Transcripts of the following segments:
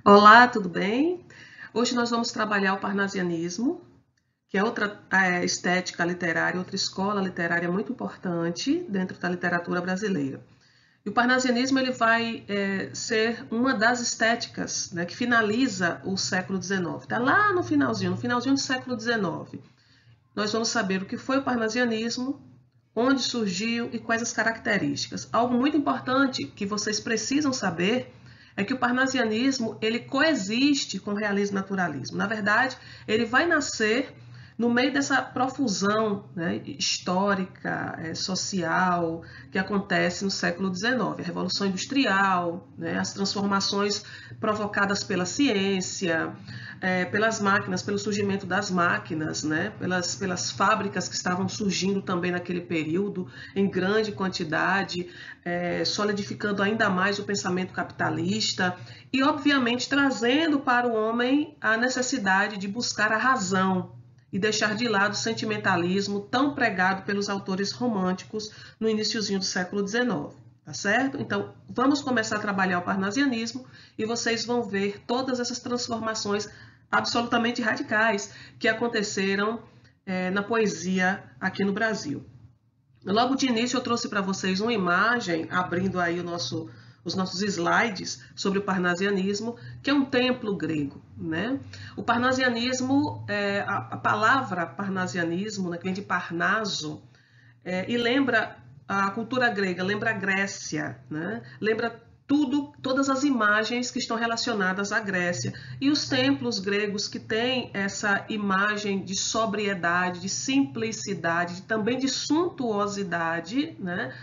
Olá, tudo bem? Hoje nós vamos trabalhar o parnasianismo, que é outra estética literária, outra escola literária muito importante dentro da literatura brasileira. E o parnasianismo ele vai ser uma das estéticas, né, que finaliza o século XIX. Está lá no finalzinho do século XIX. Nós vamos saber o que foi o parnasianismo, onde surgiu e quais as características. Algo muito importante que vocês precisam saber é que o parnasianismo ele coexiste com o realismo naturalismo. Na verdade, ele vai nascer no meio dessa profusão, né, histórica, social, que acontece no século XIX, a Revolução Industrial, né, as transformações provocadas pela ciência, pelas máquinas, pelo surgimento das máquinas, né, pelas fábricas que estavam surgindo também naquele período, em grande quantidade, solidificando ainda mais o pensamento capitalista e, obviamente, trazendo para o homem a necessidade de buscar a razão, e deixar de lado o sentimentalismo tão pregado pelos autores românticos no iniciozinho do século XIX, tá certo? Então, vamos começar a trabalhar o parnasianismo e vocês vão ver todas essas transformações absolutamente radicais que aconteceram na poesia aqui no Brasil. Logo de início eu trouxe para vocês uma imagem, abrindo aí os nossos slides sobre o parnasianismo, que é um templo grego, né? O parnasianismo, a palavra parnasianismo, né, que vem de Parnaso, e lembra a cultura grega, lembra a Grécia, né? Lembra todas as imagens que estão relacionadas à Grécia. E os templos gregos que têm essa imagem de sobriedade, de simplicidade, também de suntuosidade, né?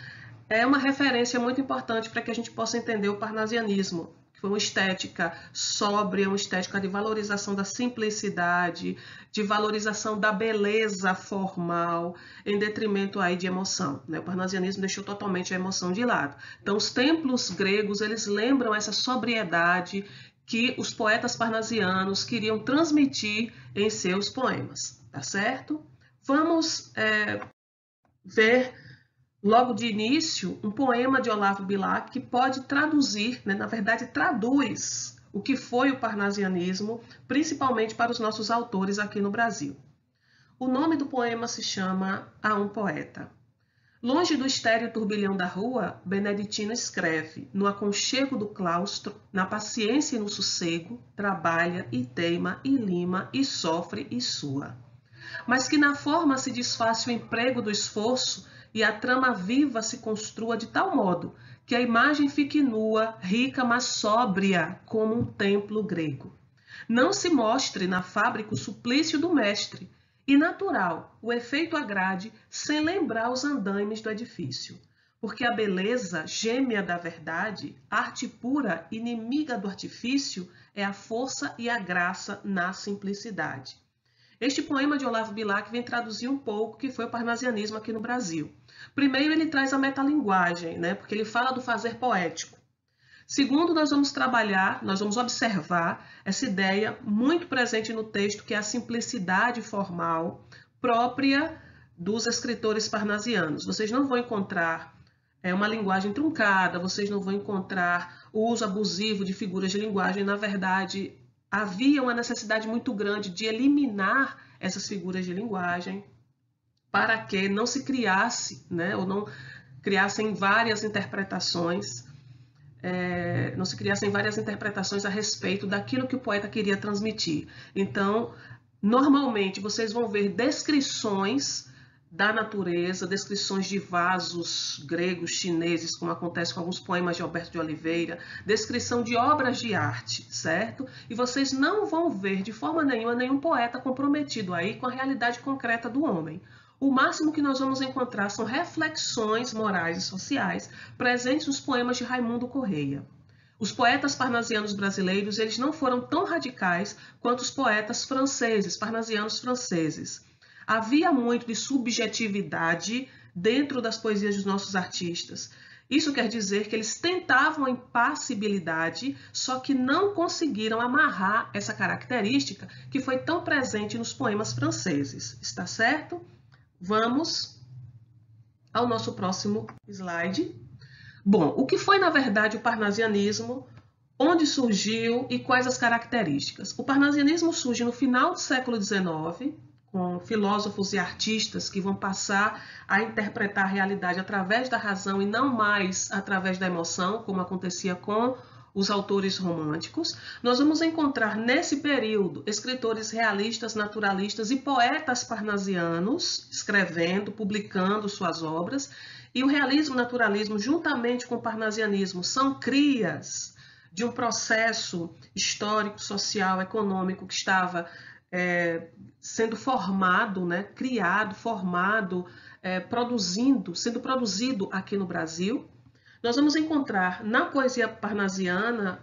É uma referência muito importante para que a gente possa entender o parnasianismo, que foi uma estética sóbria, uma estética de valorização da simplicidade, de valorização da beleza formal, em detrimento aí de emoção, né? O parnasianismo deixou totalmente a emoção de lado. Então, os templos gregos, eles lembram essa sobriedade que os poetas parnasianos queriam transmitir em seus poemas, tá certo? Vamos ver logo de início, um poema de Olavo Bilac que pode traduzir, né, na verdade traduz o que foi o parnasianismo, principalmente para os nossos autores aqui no Brasil. O nome do poema se chama A um Poeta. Longe do estéril turbilhão da rua, Beneditino escreve, no aconchego do claustro, na paciência e no sossego, trabalha e teima e lima e sofre e sua. Mas que na forma se disfaça o emprego do esforço e a trama viva se construa de tal modo que a imagem fique nua, rica, mas sóbria, como um templo grego. Não se mostre na fábrica o suplício do mestre, e natural o efeito agrade, sem lembrar os andaimes do edifício. Porque a beleza, gêmea da verdade, arte pura, inimiga do artifício, é a força e a graça na simplicidade. Este poema de Olavo Bilac vem traduzir um pouco o que foi o parnasianismo aqui no Brasil. Primeiro, ele traz a metalinguagem, né, porque ele fala do fazer poético. Segundo, nós vamos observar essa ideia muito presente no texto, que é a simplicidade formal própria dos escritores parnasianos. Vocês não vão encontrar uma linguagem truncada, vocês não vão encontrar o uso abusivo de figuras de linguagem. Na verdade, havia uma necessidade muito grande de eliminar essas figuras de linguagem para que não se criasse, né, ou não criassem várias interpretações, não se criassem várias interpretações a respeito daquilo que o poeta queria transmitir. Então, normalmente, vocês vão ver descrições da natureza, descrições de vasos gregos, chineses, como acontece com alguns poemas de Alberto de Oliveira, descrição de obras de arte, certo? E vocês não vão ver de forma nenhuma nenhum poeta comprometido aí com a realidade concreta do homem. O máximo que nós vamos encontrar são reflexões morais e sociais presentes nos poemas de Raimundo Correia. Os poetas parnasianos brasileiros, eles não foram tão radicais quanto os poetas franceses, parnasianos franceses. Havia muito de subjetividade dentro das poesias dos nossos artistas. Isso quer dizer que eles tentavam a impassibilidade, só que não conseguiram amarrar essa característica que foi tão presente nos poemas franceses. Está certo? Vamos ao nosso próximo slide. Bom, o que foi, na verdade, o parnasianismo? onde surgiu e quais as características. O parnasianismo surge no final do século XIX, com filósofos e artistas que vão passar a interpretar a realidade através da razão e não mais através da emoção, como acontecia com os autores românticos. Nós vamos encontrar nesse período escritores realistas, naturalistas e poetas parnasianos escrevendo, publicando suas obras. E o realismo e o naturalismo, juntamente com o parnasianismo, são crias de um processo histórico, social, econômico que estava sendo formado, né, criado, formado, sendo produzido aqui no Brasil. Nós vamos encontrar na poesia parnasiana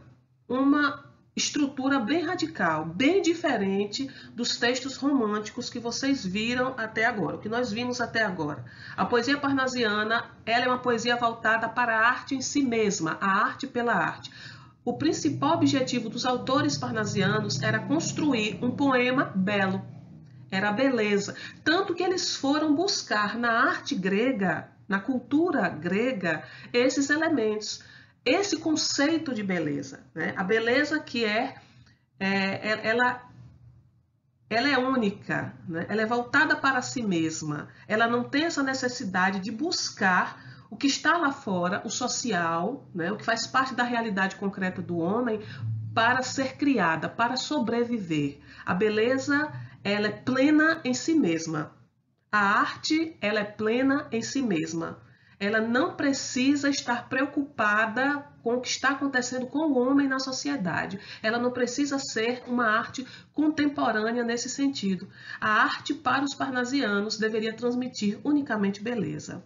uma estrutura bem radical, bem diferente dos textos românticos que vocês viram até agora, o que nós vimos até agora. A poesia parnasiana, ela é uma poesia voltada para a arte em si mesma, a arte pela arte. O principal objetivo dos autores parnasianos era construir um poema belo, era a beleza. Tanto que eles foram buscar na arte grega, na cultura grega, esses elementos, esse conceito de beleza, né? A beleza que ela é única, né? Ela é voltada para si mesma, ela não tem essa necessidade de buscar o que está lá fora, o social, né, o que faz parte da realidade concreta do homem, para ser criada, para sobreviver. A beleza, ela é plena em si mesma. A arte, ela é plena em si mesma. Ela não precisa estar preocupada com o que está acontecendo com o homem na sociedade. Ela não precisa ser uma arte contemporânea nesse sentido. A arte, para os parnasianos, deveria transmitir unicamente beleza.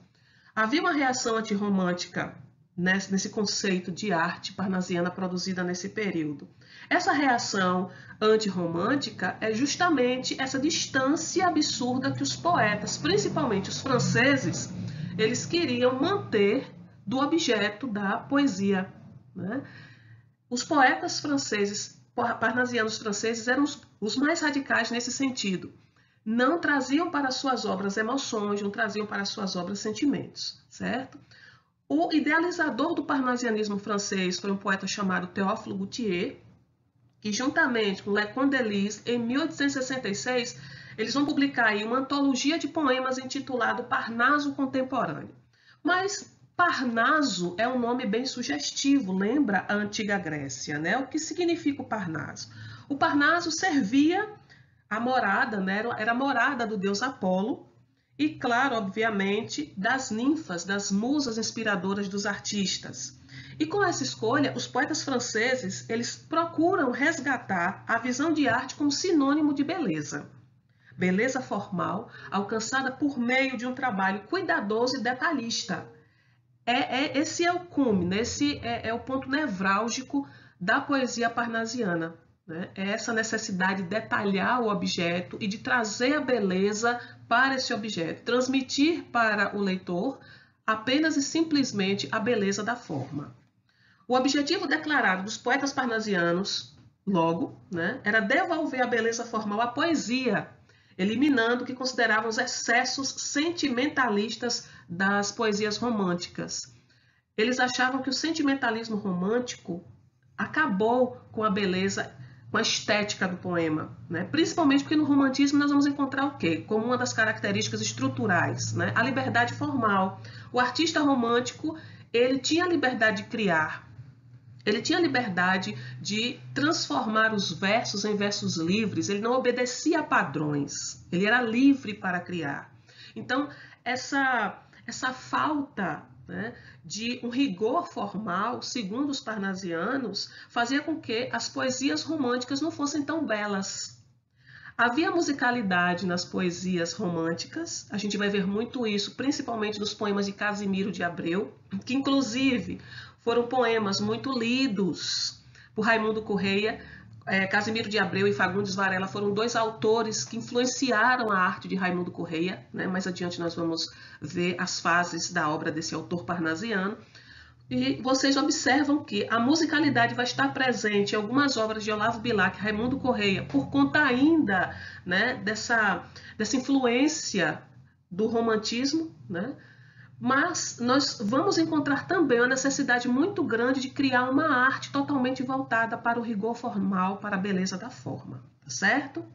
Havia uma reação antirromântica nesse conceito de arte parnasiana produzida nesse período. Essa reação antirromântica é justamente essa distância absurda que os poetas, principalmente os franceses, eles queriam manter do objeto da poesia, né? Os poetas franceses, parnasianos franceses, eram os mais radicais nesse sentido. Não traziam para suas obras emoções, não traziam para suas obras sentimentos, certo? O idealizador do parnasianismo francês foi um poeta chamado Théophile Gautier, que juntamente com Leconte de Lisle, em 1866, eles vão publicar aí uma antologia de poemas intitulado Parnaso Contemporâneo. Mas Parnaso é um nome bem sugestivo, lembra a antiga Grécia, né? O que significa o Parnaso? O Parnaso servia a morada, né? Era a morada do deus Apolo e, claro, obviamente, das ninfas, das musas inspiradoras dos artistas. E com essa escolha, os poetas franceses, eles procuram resgatar a visão de arte como sinônimo de beleza. Beleza formal, alcançada por meio de um trabalho cuidadoso e detalhista. Esse é o cume, né? Esse é o ponto nevrálgico da poesia parnasiana. É essa necessidade de detalhar o objeto e de trazer a beleza para esse objeto, transmitir para o leitor apenas e simplesmente a beleza da forma. O objetivo declarado dos poetas parnasianos, logo, né, era devolver a beleza formal à poesia, eliminando o que consideravam os excessos sentimentalistas das poesias românticas. Eles achavam que o sentimentalismo romântico acabou com a beleza, com a estética do poema, né? Principalmente porque no romantismo nós vamos encontrar o quê? Como uma das características estruturais, né? A liberdade formal. O artista romântico, ele tinha a liberdade de criar, ele tinha a liberdade de transformar os versos em versos livres, ele não obedecia a padrões, ele era livre para criar. Então, essa falta, né, de um rigor formal, segundo os parnasianos, fazia com que as poesias românticas não fossem tão belas. Havia musicalidade nas poesias românticas, a gente vai ver muito isso, principalmente nos poemas de Casimiro de Abreu, que inclusive foram poemas muito lidos por Raimundo Correia. Casimiro de Abreu e Fagundes Varela foram dois autores que influenciaram a arte de Raimundo Correia, né? Mais adiante nós vamos ver as fases da obra desse autor parnasiano. E vocês observam que a musicalidade vai estar presente em algumas obras de Olavo Bilac e Raimundo Correia, por conta ainda, né, dessa influência do romantismo, né? Mas nós vamos encontrar também uma necessidade muito grande de criar uma arte totalmente voltada para o rigor formal, para a beleza da forma, tá certo?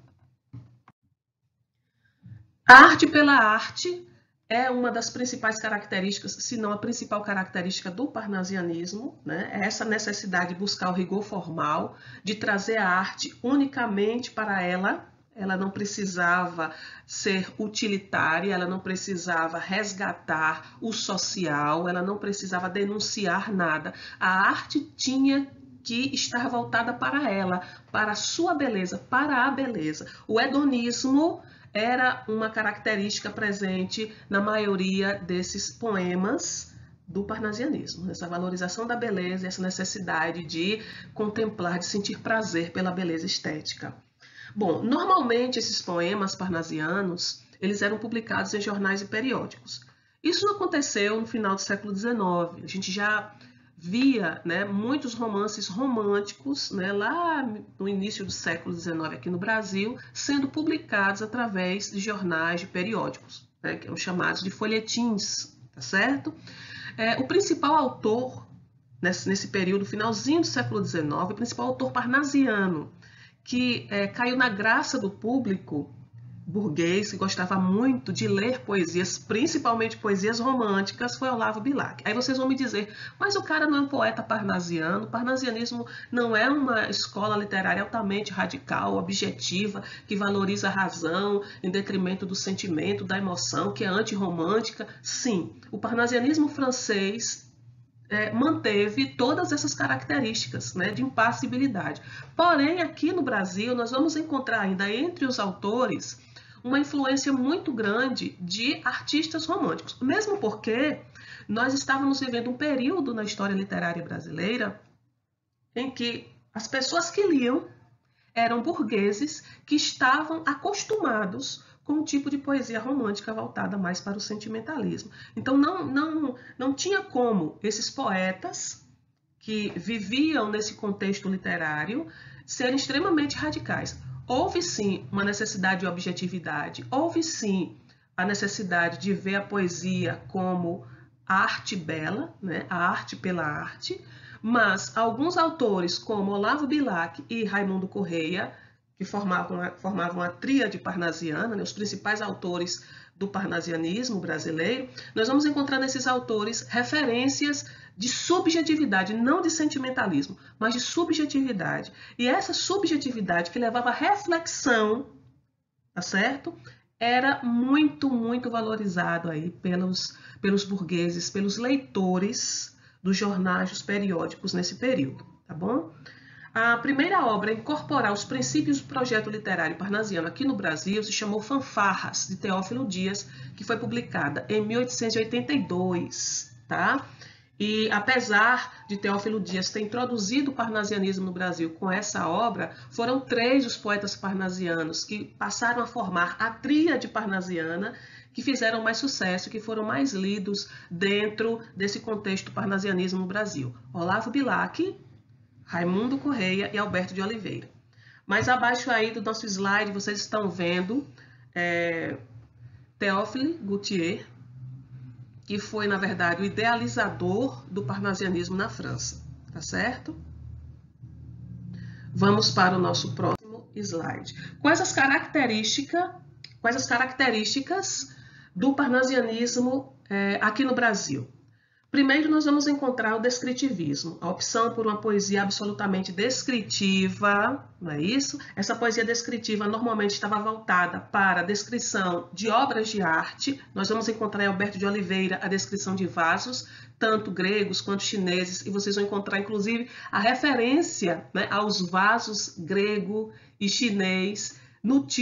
A arte pela arte é uma das principais características, se não a principal característica do parnasianismo, né? É essa necessidade de buscar o rigor formal, de trazer a arte unicamente para ela. Ela não precisava ser utilitária, ela não precisava resgatar o social, ela não precisava denunciar nada. A arte tinha que estar voltada para ela, para a sua beleza, para a beleza. O hedonismo era uma característica presente na maioria desses poemas do parnasianismo, essa valorização da beleza, essa necessidade de contemplar, de sentir prazer pela beleza estética. Bom, normalmente esses poemas parnasianos, eles eram publicados em jornais e periódicos. Isso aconteceu no final do século XIX. A gente já via, né, muitos romances românticos, né, lá no início do século XIX aqui no Brasil, sendo publicados através de jornais, de periódicos, né, que são chamados de folhetins, tá certo? O principal autor, nesse período, finalzinho do século XIX, o principal autor parnasiano, que caiu na graça do público burguês, que gostava muito de ler poesias, principalmente poesias românticas, foi Olavo Bilac. Aí vocês vão me dizer, mas o cara não é um poeta parnasiano, o parnasianismo não é uma escola literária altamente radical, objetiva, que valoriza a razão em detrimento do sentimento, da emoção, que é antirromântica. Sim, o parnasianismo francês manteve todas essas características, né, de impassibilidade. Porém, aqui no Brasil, nós vamos encontrar ainda entre os autores uma influência muito grande de artistas românticos, mesmo porque nós estávamos vivendo um período na história literária brasileira em que as pessoas que liam eram burgueses que estavam acostumados com um tipo de poesia romântica voltada mais para o sentimentalismo. Então não tinha como esses poetas que viviam nesse contexto literário serem extremamente radicais. Houve sim uma necessidade de objetividade, houve sim a necessidade de ver a poesia como arte bela, né? A arte pela arte, mas alguns autores como Olavo Bilac e Raimundo Correia, que formavam a tríade parnasiana, né, os principais autores do parnasianismo brasileiro, nós vamos encontrar nesses autores referências de subjetividade, não de sentimentalismo, mas de subjetividade. E essa subjetividade que levava à reflexão, tá certo? Era muito, muito valorizado aí pelos burgueses, pelos leitores dos jornais, dos periódicos nesse período, tá bom? A primeira obra a incorporar os princípios do projeto literário parnasiano aqui no Brasil se chamou Fanfarras, de Teófilo Dias, que foi publicada em 1882, tá? E apesar de Teófilo Dias ter introduzido o parnasianismo no Brasil com essa obra, foram 3 os poetas parnasianos que passaram a formar a tríade parnasiana, que fizeram mais sucesso, que foram mais lidos dentro desse contexto parnasianismo no Brasil. Olavo Bilac, Raimundo Correia e Alberto de Oliveira. Mais abaixo aí do nosso slide, vocês estão vendo Théophile Gautier, que foi, na verdade, o idealizador do parnasianismo na França, tá certo? Vamos para o nosso próximo slide. Quais as características do parnasianismo aqui no Brasil? Primeiro, nós vamos encontrar o descritivismo, a opção por uma poesia absolutamente descritiva, não é isso? Essa poesia descritiva normalmente estava voltada para a descrição de obras de arte. Nós vamos encontrar em Alberto de Oliveira a descrição de vasos, tanto gregos quanto chineses, e vocês vão encontrar, inclusive, a referência, né, aos vasos grego e chinês nos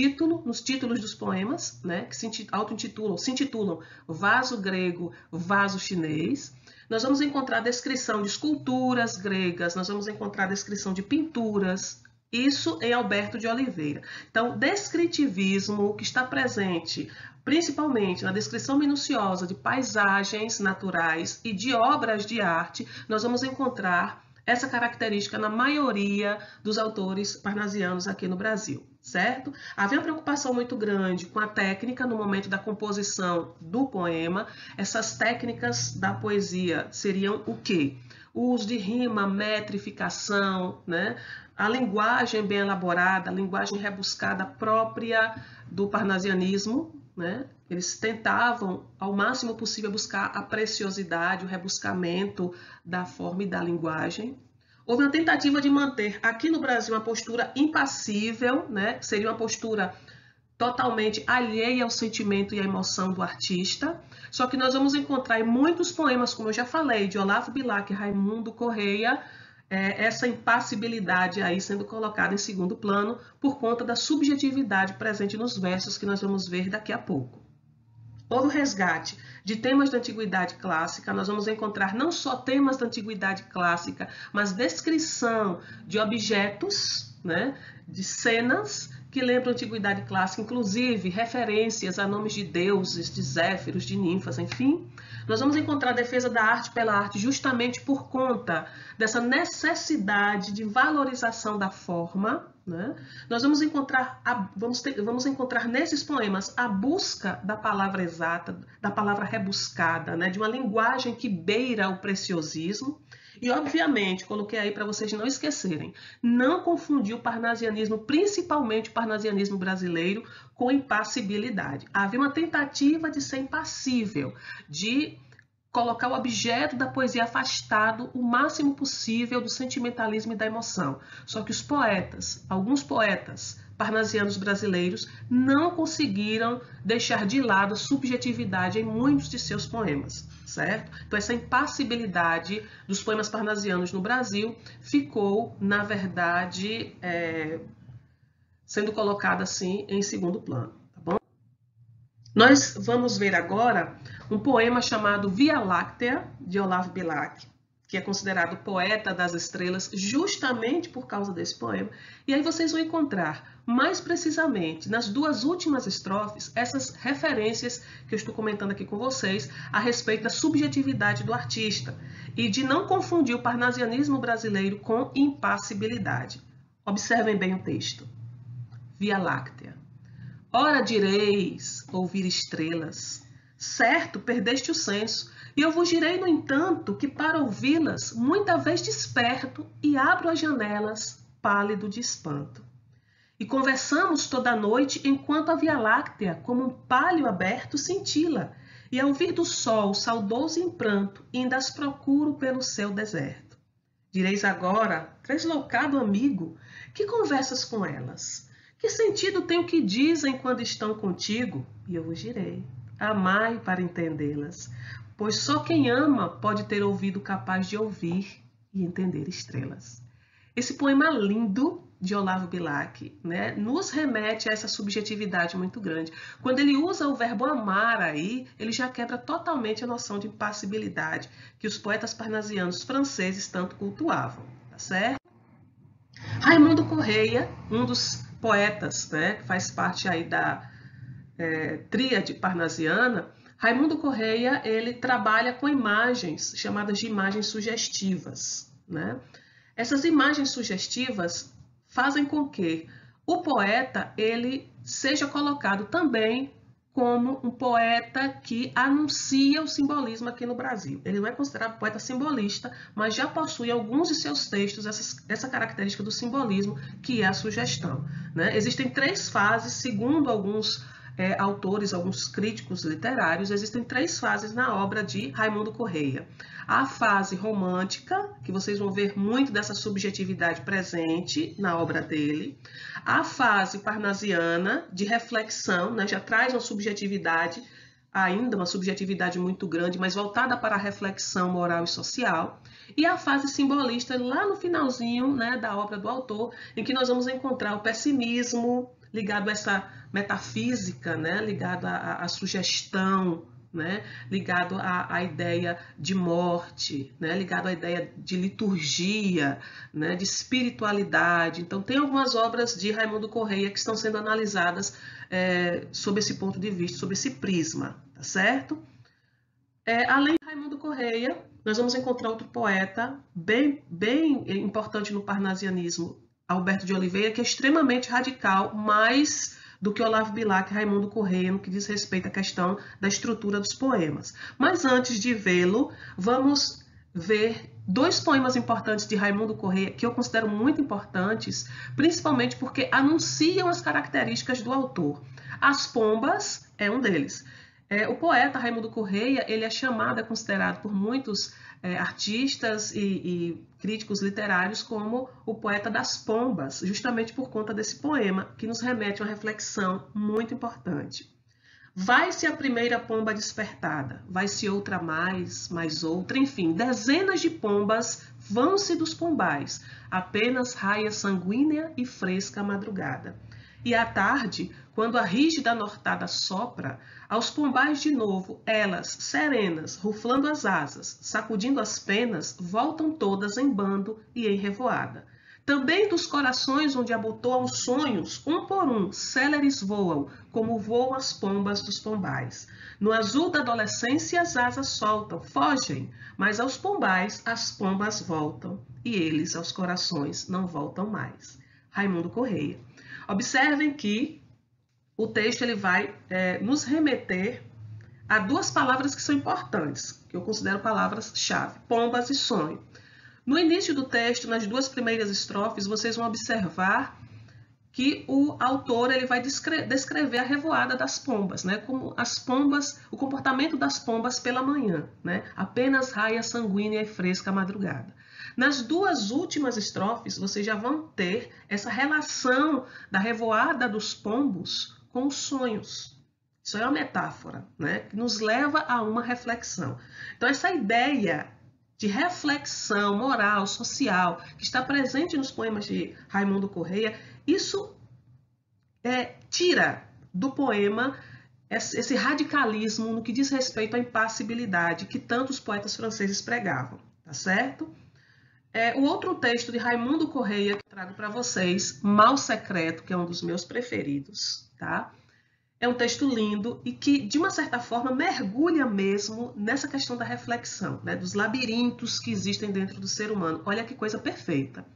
títulos dos poemas, né, que se intitulam Vaso Grego, Vaso Chinês. Nós vamos encontrar a descrição de esculturas gregas, nós vamos encontrar a descrição de pinturas, isso em Alberto de Oliveira. Então, descritivismo que está presente principalmente na descrição minuciosa de paisagens naturais e de obras de arte, nós vamos encontrar essa característica na maioria dos autores parnasianos aqui no Brasil. certo? Havia uma preocupação muito grande com a técnica no momento da composição do poema. Essas técnicas da poesia seriam o quê? O uso de rima, metrificação, né? A linguagem bem elaborada, a linguagem rebuscada própria do parnasianismo, né? Eles tentavam, ao máximo possível, buscar a preciosidade, o rebuscamento da forma e da linguagem. Houve uma tentativa de manter aqui no Brasil uma postura impassível, né? Que seria uma postura totalmente alheia ao sentimento e à emoção do artista. Só que nós vamos encontrar em muitos poemas, como eu já falei, de Olavo Bilac e Raimundo Correia, essa impassibilidade aí sendo colocada em segundo plano por conta da subjetividade presente nos versos que nós vamos ver daqui a pouco. Houve o resgate de temas da antiguidade clássica, nós vamos encontrar não só temas da antiguidade clássica, mas descrição de objetos, né, de cenas que lembram a antiguidade clássica, inclusive referências a nomes de deuses, de zéfiros, de ninfas, enfim. Nós vamos encontrar a defesa da arte pela arte justamente por conta dessa necessidade de valorização da forma, né? Nós vamos encontrar nesses poemas a busca da palavra exata, da palavra rebuscada, né? De uma linguagem que beira o preciosismo. E, obviamente, coloquei aí para vocês não esquecerem, não confundir o parnasianismo, principalmente o parnasianismo brasileiro, com impassibilidade. Havia uma tentativa de ser impassível, de colocar o objeto da poesia afastado o máximo possível do sentimentalismo e da emoção. Só que os poetas, alguns poetas parnasianos brasileiros, não conseguiram deixar de lado a subjetividade em muitos de seus poemas, certo? Então essa impassibilidade dos poemas parnasianos no Brasil ficou, na verdade, sendo colocada assim em segundo plano, tá bom? Nós vamos ver agora um poema chamado Via Láctea, de Olavo Bilac, que é considerado poeta das estrelas justamente por causa desse poema. E aí vocês vão encontrar, mais precisamente, nas duas últimas estrofes, essas referências que eu estou comentando aqui com vocês a respeito da subjetividade do artista e de não confundir o parnasianismo brasileiro com impassibilidade. Observem bem o texto. Via Láctea. Ora direis ouvir estrelas, certo, perdeste o senso, e eu vos direi, no entanto, que para ouvi-las, muita vez desperto e abro as janelas, pálido de espanto. E conversamos toda a noite, enquanto a Via Láctea, como um pálio aberto, cintila, e ao vir do sol, saudoso em pranto, ainda as procuro pelo céu deserto. Direis agora, tresloucado amigo, que conversas com elas? Que sentido tem o que dizem quando estão contigo? E eu vos direi, amai para entendê-las, pois só quem ama pode ter ouvido capaz de ouvir e entender estrelas. Esse poema lindo de Olavo Bilac, né, nos remete a essa subjetividade muito grande. Quando ele usa o verbo amar aí, ele já quebra totalmente a noção de impassibilidade que os poetas parnasianos franceses tanto cultuavam, tá certo? Raimundo Correia, um dos poetas, né, que faz parte aí da tríade parnasiana, Raimundo Correia, ele trabalha com imagens chamadas de imagens sugestivas, né? Essas imagens sugestivas fazem com que o poeta ele seja colocado também como um poeta que anuncia o simbolismo aqui no Brasil. Ele não é considerado poeta simbolista, mas já possui alguns de seus textos essa característica do simbolismo, que é a sugestão, né? Existem 3 fases, segundo alguns autores, alguns críticos literários, existem 3 fases na obra de Raimundo Correia. A fase romântica, que vocês vão ver muito dessa subjetividade presente na obra dele. A fase parnasiana, de reflexão, né, já traz uma subjetividade, ainda uma subjetividade muito grande, mas voltada para a reflexão moral e social. E a fase simbolista, lá no finalzinho, né, da obra do autor, em que nós vamos encontrar o pessimismo, ligado a essa metafísica, né, ligado à sugestão, né, ligado à ideia de morte, né, ligado à ideia de liturgia, né, de espiritualidade. Então, tem algumas obras de Raimundo Correia que estão sendo analisadas sob esse ponto de vista, sob esse prisma, tá certo? Além de Raimundo Correia, nós vamos encontrar outro poeta bem importante no parnasianismo Alberto de Oliveira, que é extremamente radical, mais do que Olavo Bilac e Raimundo Correia, no que diz respeito à questão da estrutura dos poemas. Mas antes de vê-lo, vamos ver dois poemas importantes de Raimundo Correia, que eu considero muito importantes, principalmente porque anunciam as características do autor. As Pombas é um deles. O poeta Raimundo Correia, ele é chamado, é considerado por muitos artistas e críticos literários como o poeta das pombas, justamente por conta desse poema, que nos remete a uma reflexão muito importante. Vai-se a primeira pomba despertada, vai-se outra mais outra, enfim, dezenas de pombas vão-se dos pombais, apenas raia sanguínea e fresca a madrugada. E à tarde, quando a rígida nortada sopra, aos pombais de novo, elas, serenas, ruflando as asas, sacudindo as penas, voltam todas em bando e em revoada. Também dos corações onde abotoam os sonhos, um por um, céleres voam, como voam as pombas dos pombais. No azul da adolescência as asas soltam, fogem, mas aos pombais as pombas voltam, e eles aos corações não voltam mais. Raimundo Correia. Observem que o texto ele vai nos remeter a duas palavras que são importantes, que eu considero palavras-chave, pombas e sonho. No início do texto, nas duas primeiras estrofes, vocês vão observar que o autor ele vai descrever a revoada das pombas, né? Como as pombas, o comportamento das pombas pela manhã, né? Apenas raia sanguínea e fresca a madrugada. Nas duas últimas estrofes, vocês já vão ter essa relação da revoada dos pombos com os sonhos. Isso é uma metáfora, né? Que nos leva a uma reflexão. Então, essa ideia de reflexão moral, social, que está presente nos poemas de Raimundo Correia, isso tira do poema esse radicalismo no que diz respeito à impassibilidade que tantos poetas franceses pregavam, tá certo? O outro texto de Raimundo Correia que eu trago para vocês, Mal Secreto, que é um dos meus preferidos, tá? É um texto lindo e que, de uma certa forma, mergulha mesmo nessa questão da reflexão, né? Dos labirintos que existem dentro do ser humano. Olha que coisa perfeita.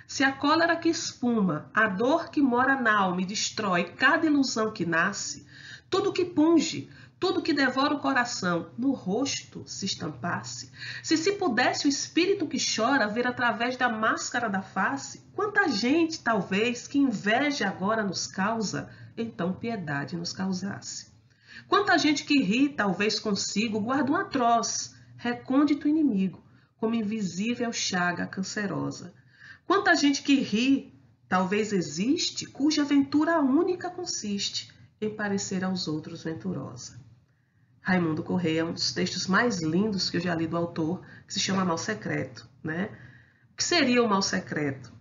Se a cólera que espuma, a dor que mora na alma e destrói cada ilusão que nasce, tudo que punge, tudo que devora o coração, no rosto se estampasse, se pudesse o espírito que chora ver através da máscara da face, quanta gente, talvez, que inveja agora nos causa, então piedade nos causasse. Quanta gente que ri, talvez consigo, guarda um atroz, recôndito inimigo, como invisível chaga cancerosa. Quanta gente que ri, talvez existe, cuja ventura única consiste em parecer aos outros venturosa. Raimundo Correia é um dos textos mais lindos que eu já li do autor, que se chama Mal Secreto, né? O que seria o mal secreto?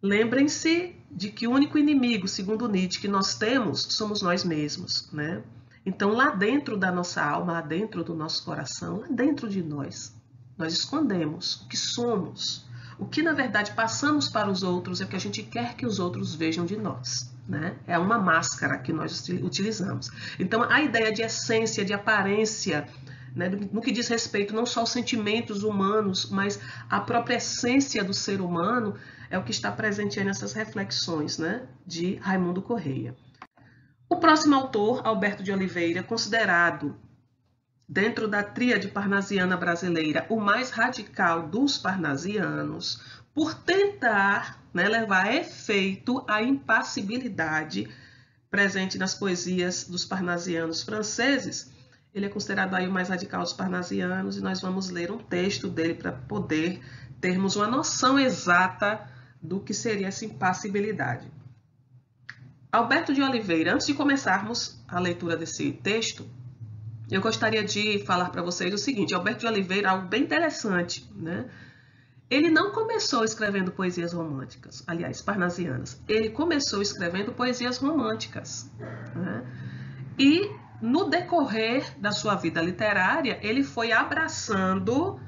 Lembrem-se de que o único inimigo, segundo Nietzsche, que nós temos somos nós mesmos, né? Então, lá dentro da nossa alma, lá dentro do nosso coração, lá dentro de nós escondemos o que somos. O que, na verdade, passamos para os outros é o que a gente quer que os outros vejam de nós, né? É uma máscara que nós utilizamos. Então, a ideia de essência, de aparência, né, no que diz respeito não só aos sentimentos humanos, mas à própria essência do ser humano, é o que está presente aí nessas reflexões, né, de Raimundo Correia. O próximo autor, Alberto de Oliveira, considerado dentro da tríade parnasiana brasileira, o mais radical dos parnasianos, por tentar, né, levar a efeito a impassibilidade presente nas poesias dos parnasianos franceses. Ele é considerado aí o mais radical dos parnasianos e nós vamos ler um texto dele para poder termos uma noção exata do que seria essa impassibilidade. Alberto de Oliveira, antes de começarmos a leitura desse texto, eu gostaria de falar para vocês o seguinte: Alberto de Oliveira, algo bem interessante, né? Ele não começou escrevendo poesias românticas, aliás, parnasianas. Ele começou escrevendo poesias românticas, né? E no decorrer da sua vida literária, ele foi abraçando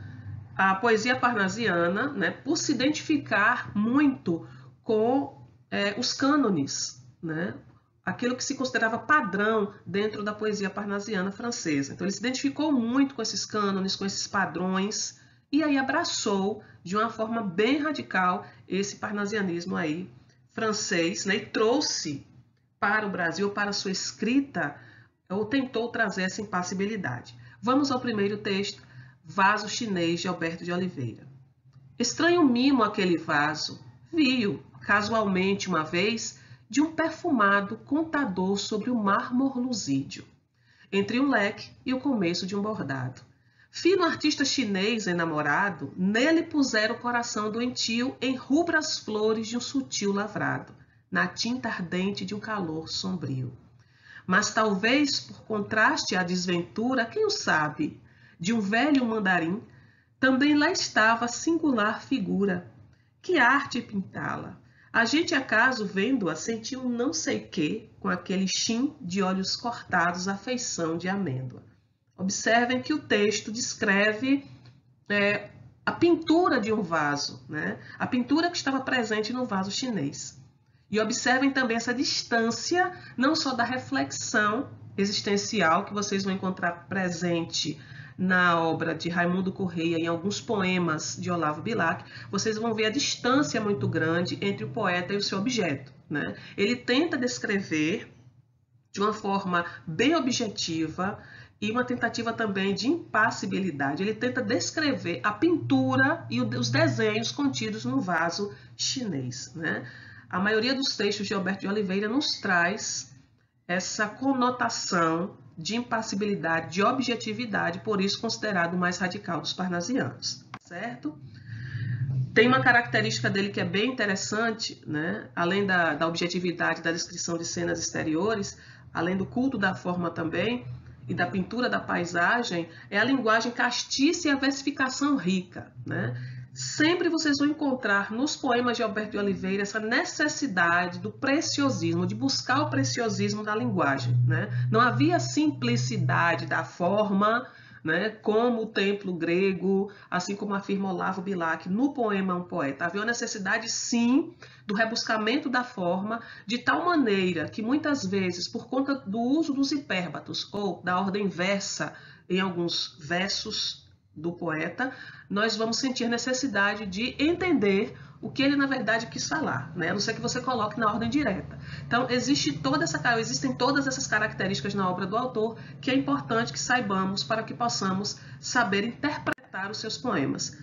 a poesia parnasiana, né, por se identificar muito com os cânones, né? Aquilo que se considerava padrão dentro da poesia parnasiana francesa. Então, ele se identificou muito com esses cânones, com esses padrões, e aí abraçou de uma forma bem radical esse parnasianismo aí francês, né, e trouxe para o Brasil, para a sua escrita, ou tentou trazer essa impassibilidade. Vamos ao primeiro texto, Vaso Chinês, de Alberto de Oliveira. Estranho mimo aquele vaso, vi-o, casualmente uma vez, de um perfumado contador sobre o mármore luzídio, entre um leque e o começo de um bordado. Fino artista chinês enamorado, nele pusera o coração doentio em rubras flores de um sutil lavrado, na tinta ardente de um calor sombrio. Mas talvez, por contraste à desventura, quem o sabe, de um velho mandarim, também lá estava a singular figura. Que arte pintá-la! A gente, acaso, vendo-a, sentiu um não sei quê, com aquele chin de olhos cortados à feição de amêndoa. Observem que o texto descreve a pintura de um vaso, né? A pintura que estava presente no vaso chinês. E observem também essa distância, não só da reflexão existencial, que vocês vão encontrar presente na obra de Raimundo Correia, em alguns poemas de Olavo Bilac, vocês vão ver a distância muito grande entre o poeta e o seu objeto, né? Ele tenta descrever de uma forma bem objetiva e uma tentativa também de impassibilidade. Ele tenta descrever a pintura e os desenhos contidos no vaso chinês, né? A maioria dos textos de Alberto de Oliveira nos traz essa conotação de impassibilidade, de objetividade, por isso considerado o mais radical dos parnasianos, certo? Tem uma característica dele que é bem interessante, né? Além da objetividade da descrição de cenas exteriores, além do culto da forma também, e da pintura da paisagem, é a linguagem castiça e a versificação rica, né? Sempre vocês vão encontrar nos poemas de Alberto de Oliveira essa necessidade do preciosismo, de buscar o preciosismo da linguagem, né? Não havia simplicidade da forma, né, como o templo grego, assim como afirma Olavo Bilac no poema Um Poeta. Havia uma necessidade, sim, do rebuscamento da forma, de tal maneira que muitas vezes, por conta do uso dos hipérbatos ou da ordem inversa em alguns versos do poeta, nós vamos sentir necessidade de entender o que ele, na verdade, quis falar, né? A não ser que você coloque na ordem direta. Então, existem todas essas características na obra do autor que é importante que saibamos para que possamos saber interpretar os seus poemas.